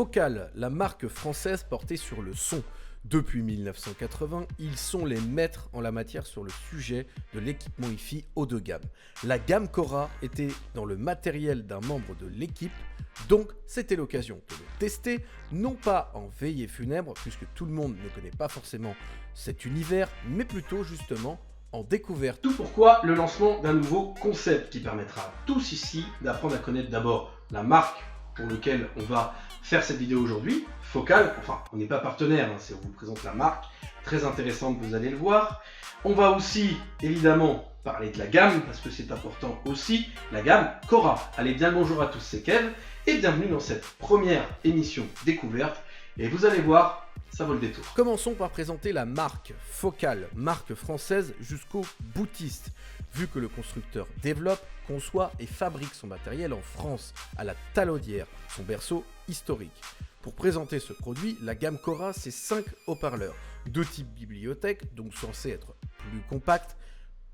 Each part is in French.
Focal, la marque française portée sur le son. Depuis 1980, ils sont les maîtres en la matière sur le sujet de l'équipement hi-fi haut de gamme. La gamme Cora était dans le matériel d'un membre de l'équipe, donc c'était l'occasion de le tester, non pas en veillée funèbre, puisque tout le monde ne connaît pas forcément cet univers, mais plutôt justement en découverte. Tout pourquoi le lancement d'un nouveau concept qui permettra à tous ici d'apprendre à connaître d'abord la marque pour laquelle on va faire cette vidéo aujourd'hui, Focal. Enfin, on n'est pas partenaire, hein, on vous présente la marque, très intéressante, vous allez le voir. On va aussi, évidemment, parler de la gamme, parce que c'est important aussi, la gamme Cora. Allez, bien le bonjour à tous, c'est Kev, et bienvenue dans cette première émission découverte. Et vous allez voir, ça vaut le détour. Commençons par présenter la marque Focal, marque française jusqu'au boutiste, vu que le constructeur développe, conçoit et fabrique son matériel en France, à la Talaudière, son berceau historique. Pour présenter ce produit, la gamme Cora, c'est 5 haut-parleurs, de type bibliothèque, donc censé être plus compact.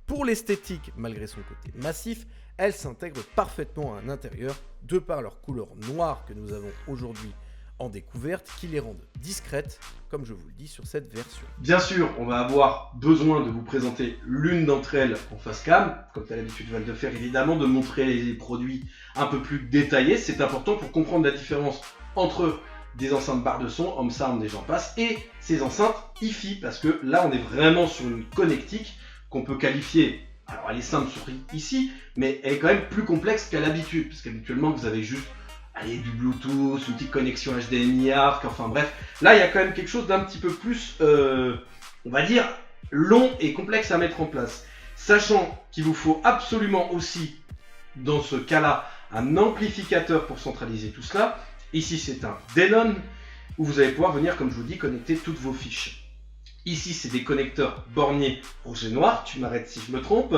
Pour l'esthétique, malgré son côté massif, elle s'intègre parfaitement à un intérieur, de par leur couleur noire que nous avons aujourd'hui en découverte, qui les rendent discrètes, comme je vous le dis sur cette version. Bien sûr, on va avoir besoin de vous présenter l'une d'entre elles en face cam, comme tu as l'habitude de le faire évidemment, de montrer les produits un peu plus détaillés. C'est important pour comprendre la différence entre des enceintes barres de son, home sound et j'en passe, et ces enceintes hi-fi, parce que là on est vraiment sur une connectique qu'on peut qualifier, alors elle est simple sur ici, mais elle est quand même plus complexe qu'à l'habitude, parce qu'habituellement vous avez juste du Bluetooth, une petite connexion HDMI ARC, enfin bref. Là, il y a quand même quelque chose d'un petit peu plus, on va dire, long et complexe à mettre en place. Sachant qu'il vous faut absolument aussi, dans ce cas-là, un amplificateur pour centraliser tout cela. Ici, c'est un Denon, où vous allez pouvoir venir, comme je vous dis, connecter toutes vos fiches. Ici, c'est des connecteurs borniers rouge et noir, tu m'arrêtes si je me trompe.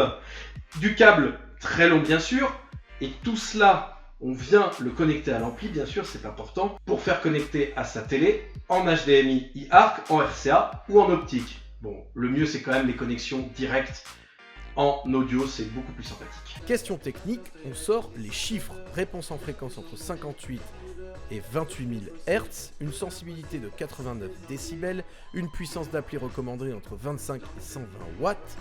Du câble très long, bien sûr, et tout cela, on vient le connecter à l'ampli, bien sûr, c'est important, pour faire connecter à sa télé en HDMI iARC, en RCA ou en optique. Bon, le mieux, c'est quand même les connexions directes en audio, c'est beaucoup plus sympathique. Question technique, on sort les chiffres. Réponse en fréquence entre 58 et 28 000 Hz, une sensibilité de 89 décibels, une puissance d'appli recommandée entre 25 et 120 watts.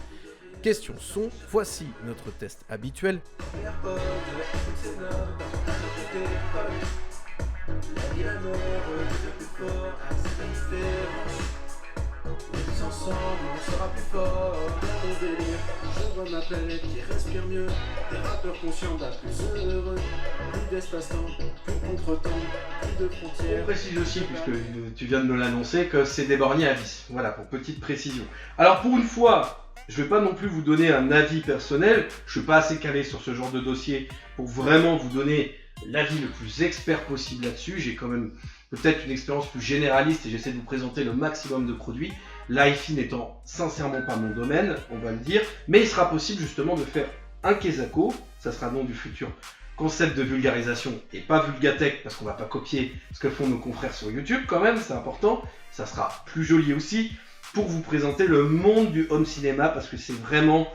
Question son, voici notre test habituel. Ensemble, on sera plus fort, dans nos délires. Je vois ma planète qui respire mieux, des rappeurs conscients d'un plus heureux, plus d'espace-temps, plus de contre-temps, plus de frontières. On précise aussi, puisque tu viens de me l'annoncer, que c'est des borniers à vis. Voilà, pour petite précision. Alors pour une fois, je ne vais pas non plus vous donner un avis personnel, je ne suis pas assez calé sur ce genre de dossier pour vraiment vous donner l'avis le plus expert possible là-dessus. J'ai quand même peut-être une expérience plus généraliste et j'essaie de vous présenter le maximum de produits. L'hi-fi n'étant sincèrement pas mon domaine, on va le dire, mais il sera possible justement de faire un Kesako, ça sera donc du futur concept de vulgarisation et pas Vulgatech parce qu'on va pas copier ce que font nos confrères sur YouTube quand même, c'est important, ça sera plus joli aussi pour vous présenter le monde du home cinéma parce que c'est vraiment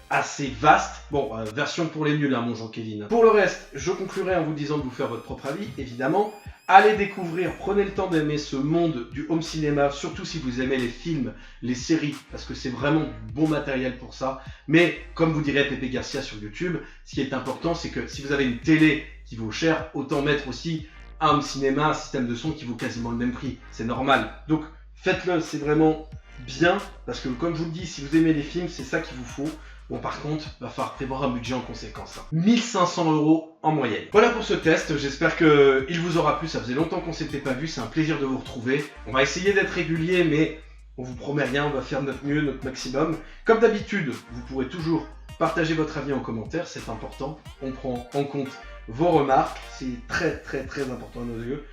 assez vaste. Bon, version pour les nuls, hein, mon Jean-Kévin. Pour le reste, je conclurai en vous disant de vous faire votre propre avis, évidemment. Allez découvrir, prenez le temps d'aimer ce monde du home cinéma, surtout si vous aimez les films, les séries, parce que c'est vraiment du bon matériel pour ça. Mais, comme vous dirait Pépé Garcia sur YouTube, ce qui est important, c'est que si vous avez une télé qui vaut cher, autant mettre aussi un home cinéma, un système de son qui vaut quasiment le même prix. C'est normal. Donc, faites-le, c'est vraiment bien, parce que comme je vous le dis, si vous aimez les films, c'est ça qu'il vous faut. Bon, par contre, va falloir prévoir un budget en conséquence. 1500 € en moyenne. Voilà pour ce test, j'espère qu'il vous aura plu, ça faisait longtemps qu'on s'était pas vu, c'est un plaisir de vous retrouver. On va essayer d'être régulier, mais on vous promet rien, on va faire notre mieux, notre maximum. Comme d'habitude, vous pourrez toujours partager votre avis en commentaire, c'est important. On prend en compte vos remarques, c'est très important à nos yeux.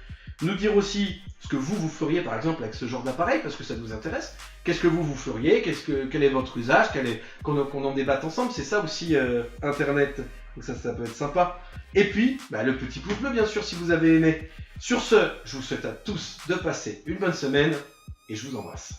Nous dire aussi ce que vous feriez par exemple avec ce genre d'appareil, parce que ça nous intéresse. Qu'est-ce que vous feriez, quel est votre usage, qu'on en débatte ensemble, c'est ça aussi Internet, donc ça peut être sympa. Et puis, le petit pouce bleu bien sûr si vous avez aimé. Sur ce, je vous souhaite à tous de passer une bonne semaine, et je vous embrasse.